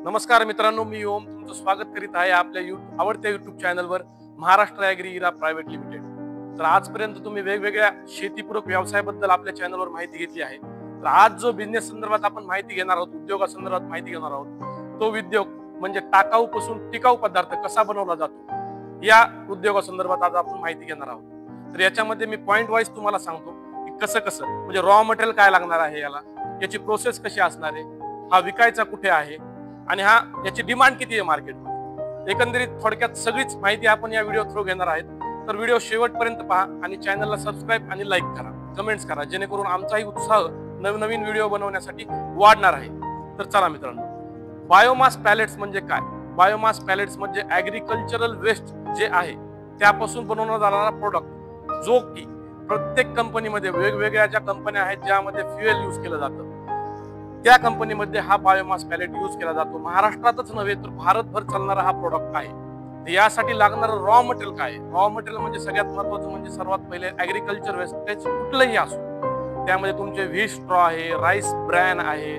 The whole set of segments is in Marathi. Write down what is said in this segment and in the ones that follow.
नमस्कार मित्रांनो, मी ओम तुमचं स्वागत करीत आहे आपल्या आवडत्या युट्यूब चॅनलवर महाराष्ट्र ॲग्री इरा प्रायव्हेट लिमिटेड। तर आजपर्यंत तुम्ही वेगवेगळ्या शेतीपूरक व्यवसायाबद्दल आपल्या चॅनलवर माहिती घेतली आहे। तर आज जो बिझनेस संदर्भात आपण माहिती घेणार आहोत, उद्योगासंदर्भात माहिती घेणार आहोत, तो उद्योग म्हणजे टाकाऊपासून टिकाऊ पदार्थ कसा बनवला जातो या उद्योगासंदर्भात आज आपण माहिती घेणार आहोत। तर याच्यामध्ये मी पॉइंट वाईज तुम्हाला सांगतो की कसं कसं म्हणजे रॉ मटेरियल काय लागणार आहे, याची प्रोसेस कशी असणार आहे, हा विकायचा कुठे आहे आणि याची डिमांड किती आहे मार्केटमध्ये। एकंदरीत थोडक्यात सगळीच माहिती आपण या व्हिडिओ थ्रू घेणार आहेत। तर व्हिडिओ शेवटपर्यंत पहा आणि चॅनलला सबस्क्राईब आणि लाईक करा, कमेंट्स करा, जेणेकरून आमचाही उत्साह नवनवीन व्हिडिओ बनवण्यासाठी वाढणार आहे। तर चला मित्रांनो, बायोमास पॅलेट्स म्हणजे काय? बायोमास पॅलेट्स म्हणजे ॲग्रिकल्चरल वेस्ट जे आहे त्यापासून बनवला जाणारा प्रोडक्ट, जो की प्रत्येक कंपनीमध्ये वेगवेगळ्या ज्या कंपन्या आहेत ज्यामध्ये फ्युएल यूज केलं जातं त्या कंपनीमध्ये हा बायोमास पॅलेट यूज केला जातो। महाराष्ट्रातच नव्हे तर भारतभर चालणारा हा प्रोडक्ट आहे। तर यासाठी लागणारं रॉ मटेरियल काय आहे? रॉ मटेरियल म्हणजे सगळ्यात महत्त्वाचं म्हणजे सर्वात पहिले ॲग्रिकल्चर वेस्टेज कुठलंही असो, त्यामध्ये तुमचे व्हीट स्ट्रॉ आहे, राईस ब्रॅन आहे,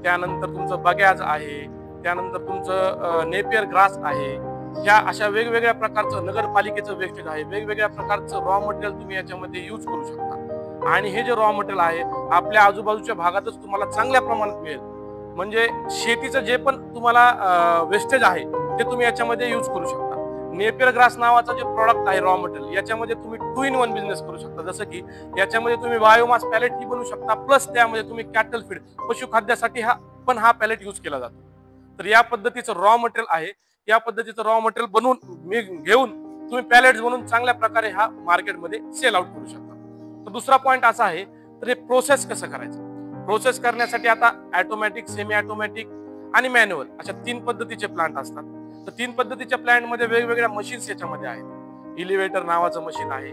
त्यानंतर तुमचं बगॅज आहे, त्यानंतर तुमचं नेपियर ग्रास आहे, ह्या अशा वेगवेगळ्या प्रकारचं नगरपालिकेचं वेस्टेज आहे, वेगवेगळ्या प्रकारचं रॉ मटेरियल तुम्ही याच्यामध्ये यूज करू शकता। आणि हे जे रॉ मटेरियल आहे आपल्या आजूबाजूच्या भागातच तुम्हाला चांगल्या प्रमाणात मिळेल। म्हणजे शेतीचं जे पण तुम्हाला वेस्टेज आहे ते तुम्ही याच्यामध्ये यूज करू शकता। नेपियर ग्रास नावाचा जे प्रॉडक्ट आहे रॉ मटेरियल, याच्यामध्ये तुम्ही 2 in 1 बिझनेस करू शकता। जसं की याच्यामध्ये तुम्ही बायोमास पॅलेट ही बनवू शकता, प्लस त्यामध्ये तुम्ही कॅटल फीड पशुखाद्यासाठी हा पॅलेट यूज केला जातो। तर या पद्धतीचं रॉ मटेरियल आहे, या पद्धतीचं रॉ मटेरियल बनवून घेऊन तुम्ही पॅलेट्स बनवून चांगल्या प्रकारे हा मार्केटमध्ये सेल आउट करू शकता। तर दुसरा पॉइंट असा आहे, तर हे प्रोसेस कसं करायचं? प्रोसेस करण्यासाठी आता ऑटोमॅटिक, सेमी ऑटोमॅटिक आणि मॅन्युअल अशा 3 पद्धतीचे प्लांट असतात। तर 3 पद्धतीच्या प्लांटमध्ये वेगवेगळ्या मशीन्स याच्यामध्ये आहेत। इलिव्हेटर नावाचं मशीन आहे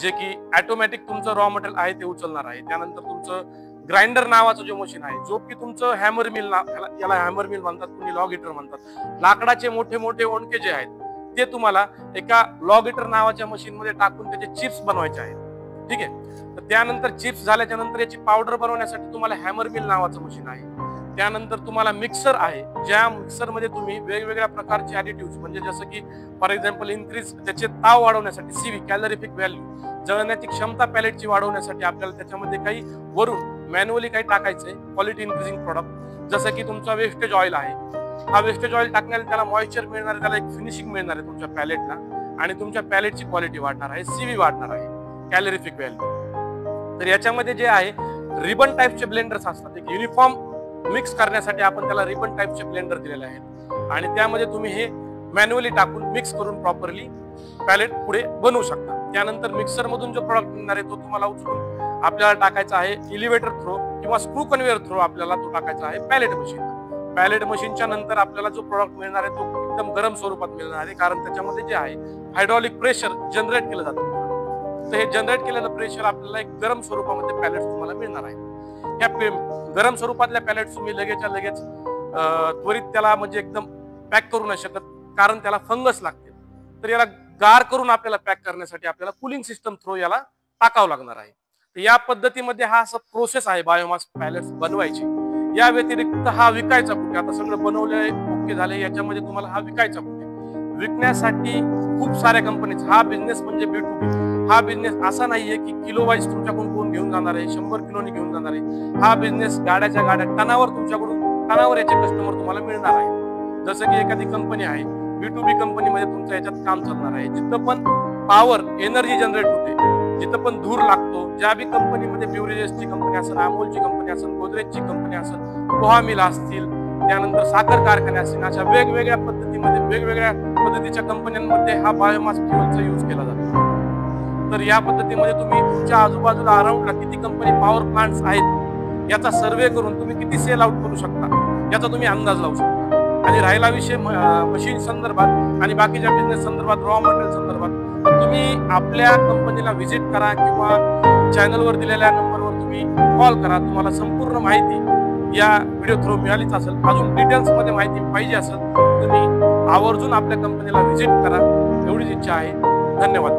जे की ऑटोमॅटिक तुमचं रॉ मटेरियल आहे ते उचलणार आहे। त्यानंतर तुमचं ग्राइंडर नावाचं जो मशीन आहे, जो की तुमचं हॅमर मिल, याला हॅमर मिल म्हणतात, तुम्ही लॉग हिटर म्हणतात। लाकडाचे मोठे मोठे ओंडके जे आहेत ते तुम्हाला एका लॉग हिटर नावाच्या मशीन मध्ये टाकून त्याचे चिप्स बनवायचे आहेत, ठीक आहे। तर त्यानंतर चिप्स झाल्याच्या नंतर याची पावडर बनवण्यासाठी तुम्हाला हॅमर मिल नावाचं मशीन आहे। त्यानंतर तुम्हाला मिक्सर आहे, ज्या मिक्सर मध्ये तुम्ही वेगवेगळ्या प्रकारचे ॲडिटिव्हज म्हणजे जसं की फॉर एक्झाम्पल इन्क्रीज त्याचे ताव वाढवण्यासाठी, सीव्ही कॅलरिफिक व्हॅल्यू, जळण्याची क्षमता पॅलेटची वाढवण्यासाठी आपल्याला त्याच्यामध्ये काही वरून मॅन्युअली काही टाकायचंय क्वालिटी इन्क्रीजिंग प्रॉडक्ट। जसं की तुमचा वेस्टेज ऑइल आहे, हा वेस्टेज ऑइल टाकण्याने त्याला मॉइश्चर मिळणार आहे, त्याला एक फिनिशिंग मिळणार आहे तुमच्या पॅलेटला आणि तुमच्या पॅलेटची क्वालिटी वाढणार आहे, सीव्ही वाढणार आहे, कॅलरिफिक व्हॅल्यू। तर याच्यामध्ये जे आहे रिबन टाइपचे ब्लेंडर्स असतात, एक युनिफॉर्म मिक्स करण्यासाठी आपण त्याला रिबन टाइपचे ब्लेंडर दिलेले आहेत आणि त्यामध्ये तुम्ही हे मॅन्युअली टाकून मिक्स करून प्रॉपरली पॅलेट पुढे बनवू शकता। त्यानंतर मिक्सर मधून जो प्रॉडक्ट मिळणार आहे तो तुम्हाला उचलून आपल्याला टाकायचा आहे इलिव्हेटर थ्रो किंवा स्क्रू कन्व्हेयर थ्रो, आपल्याला तो टाकायचा आहे पॅलेट मशीन। पॅलेट मशीनच्या नंतर आपल्याला जो प्रॉडक्ट मिळणार आहे तो एकदम गरम स्वरूपात मिळणार आहे, कारण त्याच्यामध्ये जे आहे हायड्रॉलिक प्रेशर जनरेट केलं जातं। तर हे जनरेट केलेलं प्रेशर आपल्याला एक गरम स्वरूपामध्ये पॅलेट्स तुम्हाला मिळणार आहे। ह्या गरम स्वरूपातल्या पॅलेट्स तुम्ही लगेचच्या लगेच त्वरित त्याला म्हणजे एकदम पॅक करू नाही शकत, कारण त्याला फंगस लागते। तर याला गार करून आपल्याला पॅक करण्यासाठी आपल्याला कूलिंग सिस्टम थ्रू याला टाकावं लागणार आहे। तर या पद्धतीमध्ये हा असा प्रोसेस आहे बायोमास पॅलेट्स बनवायची। या व्यतिरिक्त हा विकायचा कुठे? आता सगळं बनवलंय, ओके झाले, याच्यामध्ये तुम्हाला हा विकायचा कुठे? विकण्यासाठी खूप साऱ्या कंपनीज, हा बिझनेस म्हणजे B2B। हा बिझनेस असा नाहीये की किलो वाईज तुमच्याकडून कोण घेऊन जाणार आहे, 100 किलोनी घेऊन जाणार आहे। हा बिझनेस गाड्याच्या गाड्या टनावर टनावर याचे कस्टमर तुम्हाला मिळणार आहे। जसं की एखादी कंपनी आहे, B2B कंपनीमध्ये तुमचं याच्यात काम चालणार आहे, जिथं पण पॉवर एनर्जी जनरेट होते, जिथं पण धूर लागतो, ज्या बी कंपनीमध्ये ब्युरेजेसची कंपनी असेल, अमोलची कंपनी असेल, गोदरेजची कंपनी असेल, पोहा मिल असतील, त्यानंतर साखर कारखाने असतील, अशा वेगवेगळ्या पद्धतीमध्ये वेगवेगळ्या पद्धतीच्या कंपन्यांमध्ये हा बायोमास फ्युएलचा यूज केला जातो। तर या पद्धतीमध्ये तुम्ही तुमच्या आजूबाजूला अराउंडला किती कंपनी पॉवर प्लांट्स आहेत याचा सर्वे करून तुम्ही किती सेल आउट करू शकता याचा तुम्ही अंदाज लावू शकता। आणि राहिला विषय मशीन संदर्भात आणि बाकीच्या बिझनेस संदर्भात, रॉ मटेरियल संदर्भात, तर तुम्ही आपल्या कंपनीला व्हिजिट करा किंवा चॅनलवर दिलेल्या नंबरवर तुम्ही कॉल करा। तुम्हाला संपूर्ण माहिती या व्हिडिओ थ्रू मिळालीच असेल। अजून डिटेल्स मध्ये माहिती पाहिजे असेल तुम्ही आवर्जून आपल्या कंपनीला व्हिजिट करा, एवढीच इच्छा आहे। धन्यवाद।